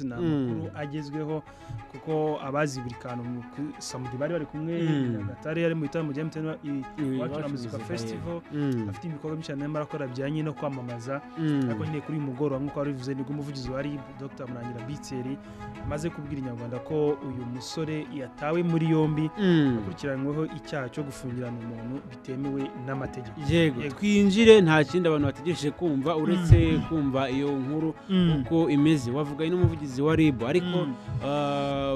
n'amakuru agezweho kuko abazi buri kantu Samudi bari kumwe Nyagatare yari mu bitaramo bya MTN Iwacu na Muzika Festival afite ibikorwa byinshi n'amakora byanye no kwamamaza ariko nyine kuri mugoro nk'uko ari bivuze ni umuvugizi wa RIB Dr Murangira Bitseri amaze kubwira Inyarwanda ko uyu musore yatawe muri yombi akurikiranyweho icyaha cyo gufungirana umuntu bitemewe n'amategeko. Yego twinjire nta kindi abantu bategereje kumva uretse kumva iyo nkuru uko imeze wavuga n'umuvugizi wa RIB ariko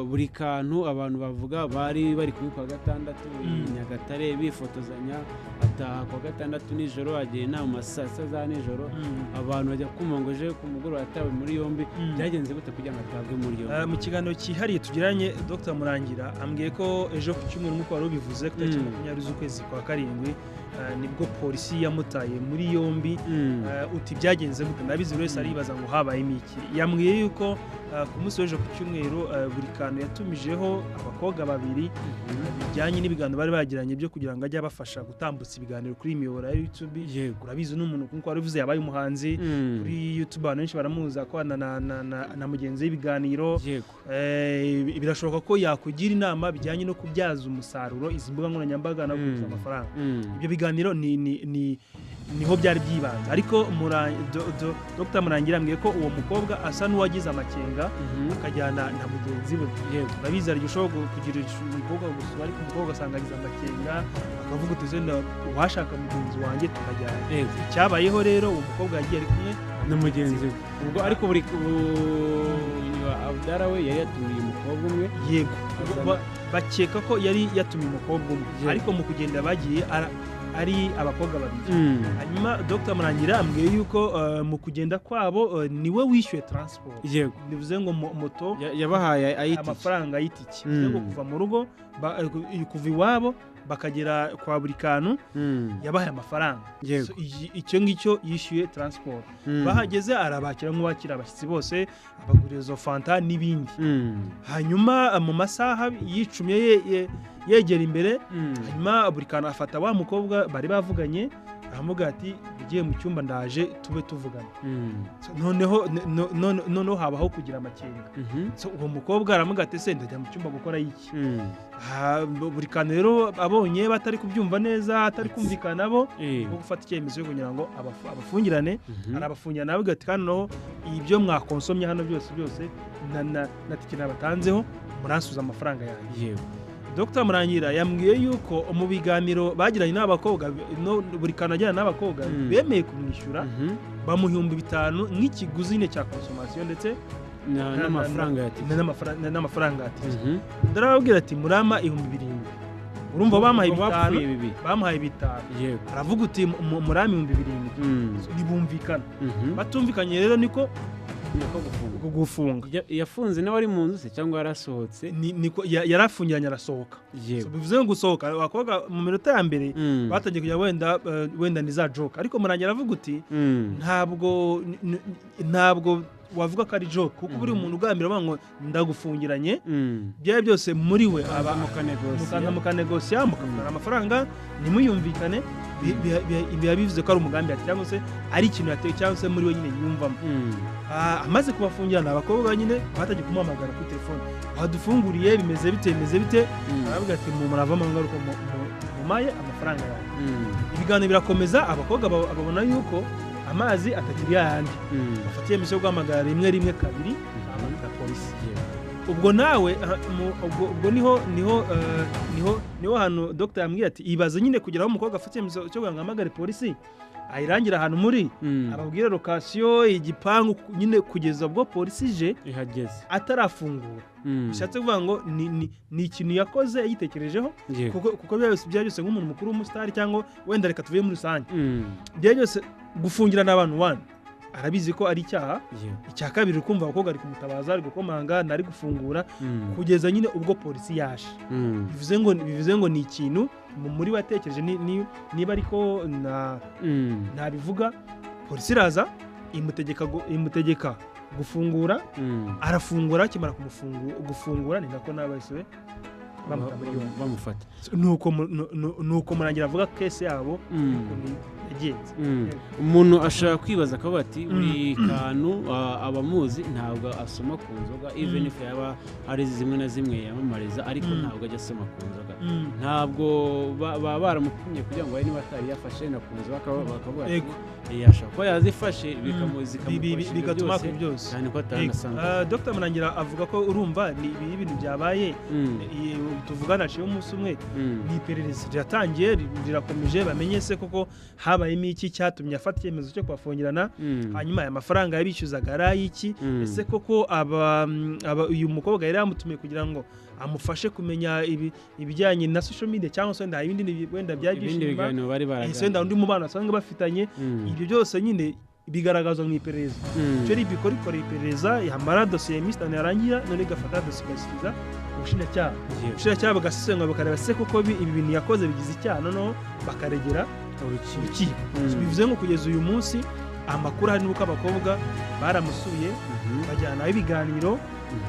buri kantu abantu bavuga bari ku gatandatu Nyagatare bifotozanya ataha ku gatandatu nijoro agiye inama saa za nijoro abantu bajya kumongoje ku mugoro yatawe muri yombi byagenze gute kugira ngo atabwe muri yombi. Mu kiganiro cyihariye tugiranye Dr Murangira ambwiye ko ejo ku cyumweru nk'uko wari ubivuze ku tariki 20 z'ukwezi kwa karindwi nibwo polisi yamutaye muri yombi uti byagenze gute nabizi wese aribaza ngo habaye imiki. Yambwiye yuko ku munsi w'ejo ku cyumweru buri kantu yatumijeho abakobwa babiri bijyanye n'ibiganiro bari bagiranye byo kugira ngo ajye abafasha gutambutsa ibiganiro kuri imiyoboro ya YouTube. Urabizi n'umuntu kuko wari uvuze yabaye umuhanzi kuri YouTube abantu benshi baramuza ko na mugenzi w'ibiganiro. Birashoboka ko yakugira inama bijyanye no kubyaza umusaruro izi mbuga nkoranyambaga no kugira amafaranga. Ibyo biganiro niho byari byibanze ariko Dr Murangira ambwiye ko uwo mukobwa asa n'uwagize amakenga akajyana na mugenzi we. Urabizi ari ushobora kugira umukobwa gusura ariko umukobwa asanga agize amakenga akavuga uti zenda washaka mugenzi wanjye tukajyana. Cyabayeho rero uwo mukobwa yagiye ari kumwe na mugenzi we ubwo ariko buri Abdara we yari yatumiye umukobwa umwe. Yego bakeka ko yari yatumiye umukobwa umwe ariko mu kugenda bagiye ari abakobwa babiri. Hanyuma Dr Murangira ambwiye yuko mu kugenda kwabo niwe wishyuye transport. Bivuze ngo moto yabahaye amafaranga y'itiki ngo kuva mu rugo kuva iwabo bakagera kwa buri kantu yabahaye amafaranga. Icyo ngicyo yishyuye transport. Bahageze arabakira nk'uwakira abashyitsi bose abagurizo fanta n'ibindi. Hanyuma mu masaha yicumye yegera imbere hanyuma buri kantu afata wa mukobwa bari bavuganye aramuga ati ugiye mu cyumba ndaje tube tuvugana. Noneho habaho kugira amakenga. Uwo mukobwa aramuga ati se ndajya mu cyumba gukora iki. Buri kantu rero abonye batari kubyumva neza atari kumvikana bo bwo gufata icyemezo kugira ngo abafungirane arabafungira nawe gati kandi no ibyo mwakonsomye hano byose na tike nabatanzeho muransuza amafaranga yanjye. Dr Murangira yambwiye yuko mu biganiro bagiranye n'abakobwa buri kantu ajyana n'abakobwa bemeye kumwishyura bamuhumbi 5 nk'ikiguzi ne cya consommation ndetse n'amafaranga ati ndarababwira ati murama 7,000 urumva bamuhaye 5 aravuga uti murama 7,000 nibumvikana batumvikanye rero niko gufunga. Yafunze nawe ari mu nzu se cyangwa yarasohotse? Niko yarafungiranye arasohoka. Bivuze ngo gusohoka abakobwa mu minota ya mbere batangiye kujya wenda ni za joke ariko Murangira aravuga uti ntabwo wavuga ko ari joke kuko buri umuntu ugambira ngo ndagufungiranye byaye byose muri we aba mukanegosiya mukavugana amafaranga nimuyumvikane biba bivuze ko ari umugambi ati cyangwa se ari ikintu yateye cyangwa se muri we nyine yumvamo. Amaze kubafungirana abakobwa nyine batangiye kumuhamagara kuri telefone badufunguriye bimeze bite aravuga ati muravamo ngaruko mumaye amafaranga yawe. Ibiganiro birakomeza abakobwa babona yuko amazi atakiri yandi bafatiye imisho guhamagara rimwe kabiri abamita polisi. Ubwo nawe ubwo niho hano Dr yambwiye ati ibaze nyine kugira aho umukobwa afatiye imisho cyo guhamagara polisi ayirangira ahantu muri ababwira location igipangu nyine kugeza ubwo polisi je ihageze atarafungura. Bishatse kuvuga ngo ni ikintu yakoze yitekerejeho kuko byose nk'umuntu mukuru w'umustar cyangwa wenda reka tuvuye muri rusange byose gufungira n'abantu 1 arabizi ko ari icyaha. Icya kabiri kumva abakobwa ari kumutabaza ari gukomanga nari gufungura kugeza nyine ubwo polisi yaje. Bivuze ngo ni ikintu muri watekereje niba ariko nabivuga polisi iraza imutegeka gufungura arafungura kimara gufungura ni nako nabaswe bamufata. Nuko Murangira avuga case yabo yagenze. Umuntu ashaka kwibaza akavuga ati buri kantu abamuzi ntabwo asoma ku nzoga even if yaba hari zimwe na zimwe yamamariza ariko ntabwo ajya asoma ku nzoga. Ntabwo baba baramutumye kugira ngo niba atari yafashe na ku nzoga bakavuga ati yashaka ko yazifashe bigatuma ku byose cyane ko atanasanzwe. Dr. Murangira avuga ko urumva ni ibintu byabaye tuvugana ciye umunsi umwe ni iperereza ryatangiye rirakomeje bamenye se koko habayemo iki cyatumye afata icyemezo cyo kubafungirana hanyuma aya mafaranga yabishyuzaga ari iki ese koko uyu mukobwa yari yamutumiye kugira ngo amufashe kumenya ibijyanye na social media cyangwa se nda ibindi wenda byagishimba ese nda undi mubano asanga bafitanye ibyo byose nyine bigaragazwa mu iperereza cyo ribikora iperereza yamara dosiye y'imistani yarangira none gafata dosiye gasikiza ubushinjacyaha bagasesengura bakareba se koko ibi bintu yakoze bigize icyaha noneho bakaregera urukiko. Bivuze ngo kugeza uyu munsi amakuru hari n'uko abakobwa baramusuye bajyana ibiganiro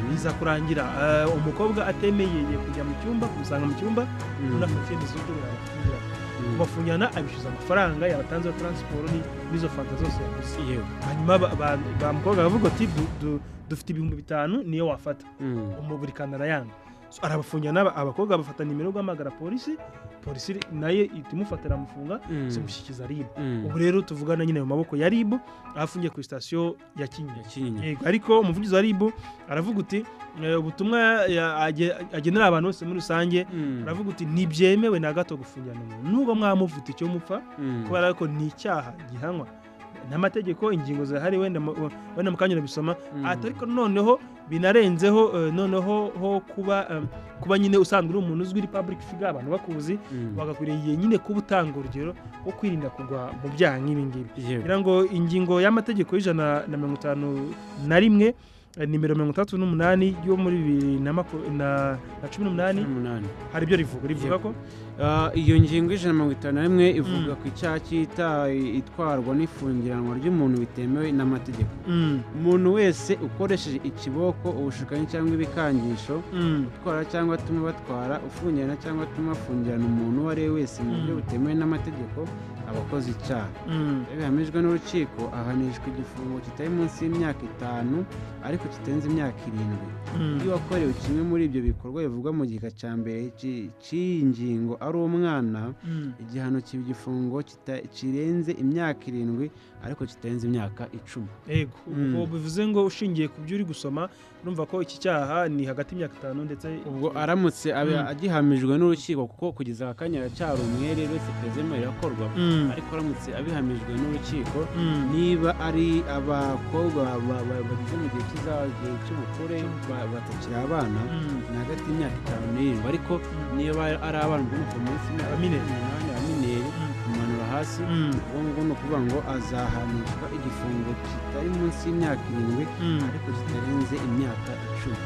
biza kurangira umukobwa atemeye kujya mu cyumba kumusanga mu cyumba unafata icyemezo cyo kubafungirana abishyuza amafaranga yabatanze ya transport n'izo fanta zose yaguze. Hanyuma ba mukobwa bavuga ati dufite 5,000 niyo wafata buri kanara yanga arabafungirana abakobwa bafata nimero guhamagara polisi naye itimufatira amufunga simushyikiza RIB. Ubu rero tuvugana nyine mu maboko ya RIB afungiye ku station ya Kinyinya. Ariko umuvugizi wa RIB aravuga uti ubutumwa agenera abantu bose muri rusange aravuga uti ntibyemewe na gato gufungirana umuntu nubwo mwamuvuta icyo mupfa kubera ko ni icyaha gihanwa n'amategeko ingingo zahari wenda mu kanya bisoma ariko noneho binarenzeho noneho ho kuba nyine usanzwe uri umuntu uzwi public figure abantu bakuzi bagakwiriye nyine kuba utanga urugero wo kwirinda kugwa mu byaha nk'ibi ngibi. Kugira ngo ingingo y'amategeko y'151 nimero 38 yo muri 2018 hari byo rivuga ko iyo ngingo y'151 ivuga ku icyaha itwarwa n'ifungiranwa ry'umuntu bitemewe n'amategeko. Umuntu wese ukoresheje ikiboko ubushukanyi cyangwa ibikangisho utwara cyangwa atuma batwara ufungirana cyangwa atuma afungirana umuntu uwo ari we wese mu buryo butemewe n'amategeko abakoze icyaha bihamijwe n'urukiko ahanishwa igifungo kitari munsi y'imyaka 5 ariko kitenze imyaka 7. Iyo wakorewe kimwe muri ibyo bikorwa bivugwa mu gika cya mbere cy'ingingo ari umwana igihano cy'igifungo kirenze imyaka 7 ariko kitenze imyaka 10. Ubwo bivuze ngo ushingiye ku byo uri gusoma urumva ko iki cyaha ni hagati y'imyaka 5 ndetse ubwo aramutse agihamijwe n'urukiko kuko kugeza akanya cyari umwere wese prezema irakorwa ariko aramutse abihamijwe n'urukiko niba ari abakobwa bagize mu gihe cy'ubukure batakiri abana ni hagati y'imyaka 5 n'irindwi ariko niba ari abana bwo munsi y'amineri kumanura hasi ubwo no kuvuga ngo azahanishwa igifungo kitari munsi y'imyaka 7 ariko kitarenze imyaka 10.